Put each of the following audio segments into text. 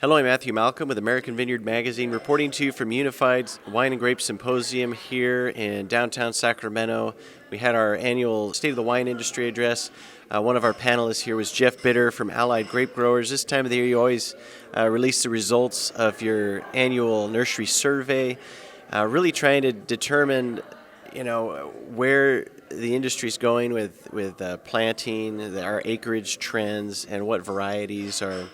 Hello, I'm Matthew Malcolm with American Vineyard Magazine, reporting to you from Unified Wine Grape Symposium here in downtown Sacramento. We had our annual State of the Wine Industry address. One of our panelists here was Jeff Bitter from Allied Grape Growers. This time of the year, you always release the results of your annual Nursery survey, really trying to determine, where the industry's going with planting, our acreage trends, and what varieties are.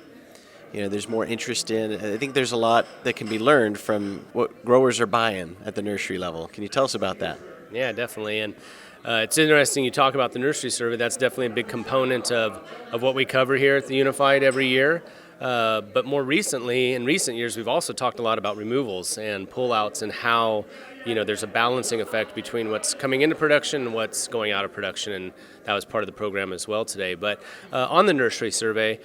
There's more interest in. I think there's a lot that can be learned from what growers are buying at the nursery level. Can you tell us about that? Yeah, definitely. And it's interesting you talk about the nursery survey. That's definitely a big component of what we cover here at the Unified every year. But more recently, in recent years, we've also talked a lot about removals and pullouts and how, there's a balancing effect between what's coming into production and what's going out of production. And that was part of the program as well today. But on the nursery survey,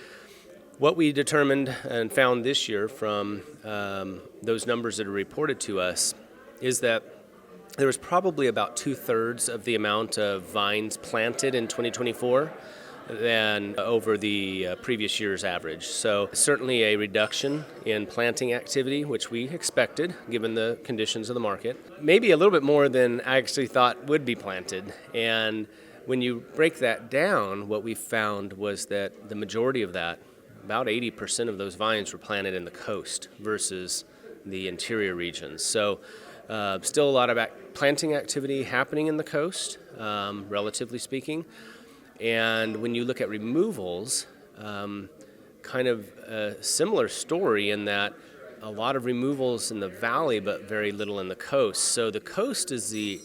what we determined and found this year from those numbers that are reported to us is that there was probably about 2/3 of the amount of vines planted in 2024 than over the previous year's average. So certainly a reduction in planting activity, which we expected given the conditions of the market. Maybe a little bit more than I actually thought would be planted. And when you break that down, what we found was that the majority of that, about 80% of those vines were planted in the coast versus the interior regions. So still a lot of planting activity happening in the coast, relatively speaking. And when you look at removals, kind of a similar story in that a lot of removals in the valley, but very little in the coast. So the coast is the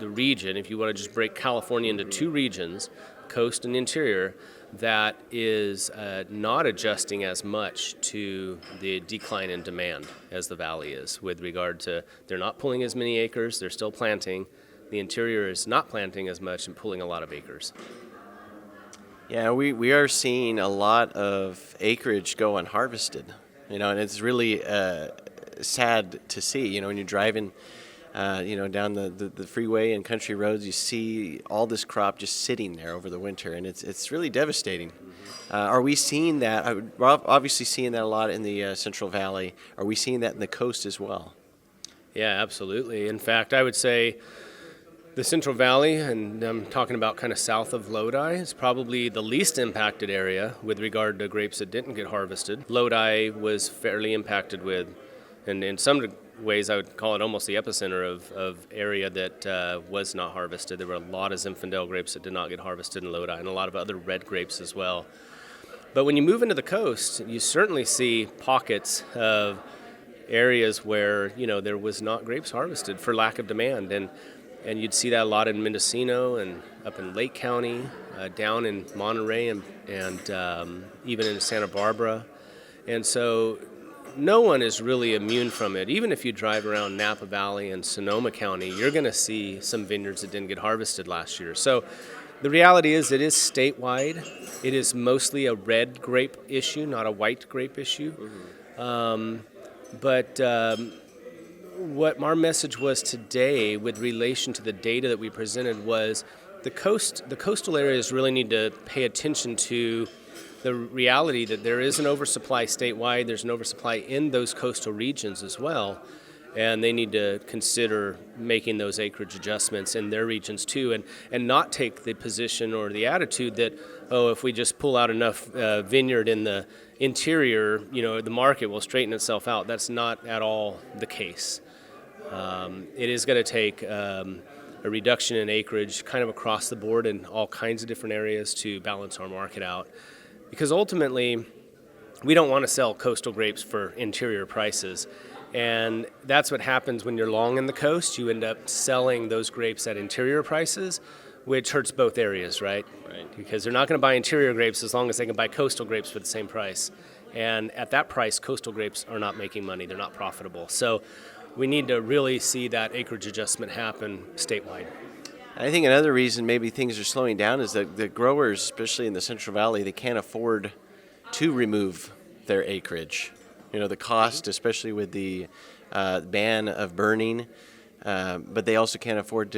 region, if you want to just break California into two regions, coast and interior, that is not adjusting as much to the decline in demand as the valley is with regard to they're not pulling as many acres, they're still planting. The interior is not planting as much and pulling a lot of acres. Yeah, we are seeing a lot of acreage go unharvested, and it's really sad to see, when you're driving down the freeway and country roads, you see all this crop just sitting there over the winter, and it's really devastating. Are we seeing that? We're obviously seeing that a lot in the Central Valley. Are we seeing that in the coast as well? Yeah, absolutely. In fact, I would say the Central Valley, and I'm talking about kind of south of Lodi, is probably the least impacted area with regard to grapes that didn't get harvested. Lodi was fairly impacted with, and in some ways I would call it almost the epicenter of area that was not harvested. There were a lot of Zinfandel grapes that did not get harvested in Lodi, and a lot of other red grapes as well. But when you move into the coast, you certainly see pockets of areas where there was not grapes harvested for lack of demand, and you'd see that a lot in Mendocino and up in Lake County, down in Monterey and even in Santa Barbara. And so no one is really immune from it. Even if you drive around Napa Valley and Sonoma County, you're going to see some vineyards that didn't get harvested last year. So the reality is it is statewide. It is mostly a red grape issue, not a white grape issue. Mm-hmm. But what our message was today with relation to the data that we presented was the coastal areas really need to pay attention to the reality that there is an oversupply statewide, there's an oversupply in those coastal regions as well, and they need to consider making those acreage adjustments in their regions too, and not take the position or the attitude that, if we just pull out enough vineyard in the interior, the market will straighten itself out. That's not at all the case. It is going to take a reduction in acreage kind of across the board in all kinds of different areas to balance our market out. Because ultimately, we don't want to sell coastal grapes for interior prices. And that's what happens when you're long in the coast. You end up selling those grapes at interior prices, which hurts both areas, right? Because they're not going to buy interior grapes as long as they can buy coastal grapes for the same price. And at that price, coastal grapes are not making money. They're not profitable. So we need to really see that acreage adjustment happen statewide. I think another reason maybe things are slowing down is that the growers, especially in the Central Valley, they can't afford to remove their acreage. The cost, especially with the ban of burning, but they also can't afford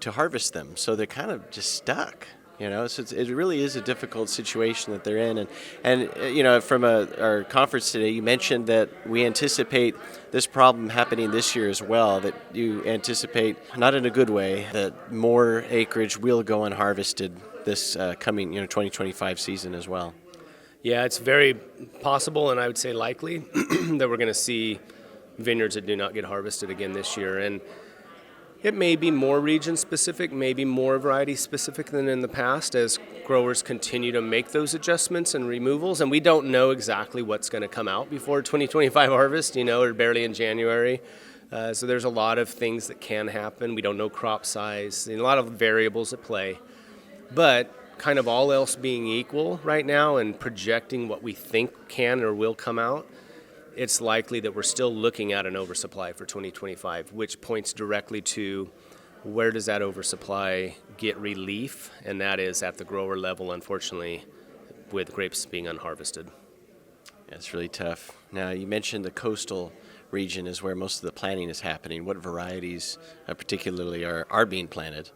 to harvest them. So they're kind of just stuck. So it really is a difficult situation that they're in. And from our conference today, you mentioned that we anticipate this problem happening this year as well, that you anticipate, not in a good way, that more acreage will go unharvested this coming 2025 season as well. Yeah, it's very possible, and I would say likely, that we're going to see vineyards that do not get harvested again this year. And it may be more region-specific, maybe more variety-specific than in the past as growers continue to make those adjustments and removals. And we don't know exactly what's going to come out before 2025 harvest, or barely in January. So there's a lot of things that can happen. We don't know crop size, and a lot of variables at play. But kind of all else being equal right now and projecting what we think can or will come out, it's likely that we're still looking at an oversupply for 2025, which points directly to where does that oversupply get relief, and that is at the grower level, unfortunately, with grapes being unharvested. Yeah, it's really tough. Now, you mentioned the coastal region is where most of the planting is happening. What varieties particularly are being planted?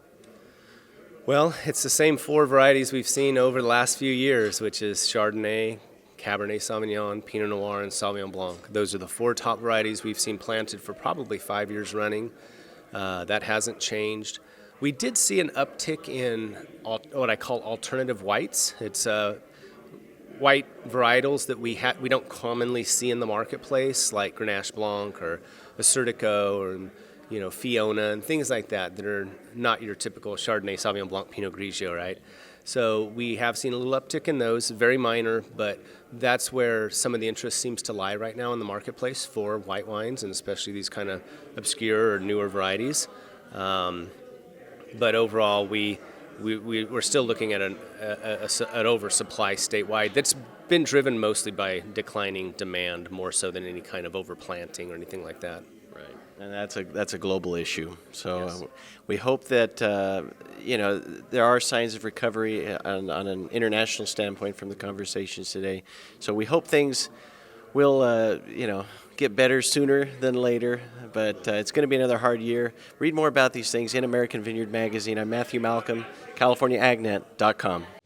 Well, it's the same 4 varieties we've seen over the last few years, which is Chardonnay, Cabernet Sauvignon, Pinot Noir, and Sauvignon Blanc. Those are the 4 top varieties we've seen planted for probably 5 years running. That hasn't changed. We did see an uptick in what I call alternative whites. It's white varietals that we don't commonly see in the marketplace, like Grenache Blanc or Assyrtiko or Fiona and things like that are not your typical Chardonnay, Sauvignon Blanc, Pinot Grigio, right? So we have seen a little uptick in those, very minor, but that's where some of the interest seems to lie right now in the marketplace for white wines, and especially these kind of obscure or newer varieties. But overall, we're still looking at an oversupply statewide that's been driven mostly by declining demand more so than any kind of overplanting or anything like that. Right, and that's a global issue. So Yes. We hope that there are signs of recovery on an international standpoint from the conversations today. So we hope things will get better sooner than later. But it's going to be another hard year. Read more about these things in American Vineyard Magazine. I'm Matthew Malcolm, CaliforniaAgNet.com.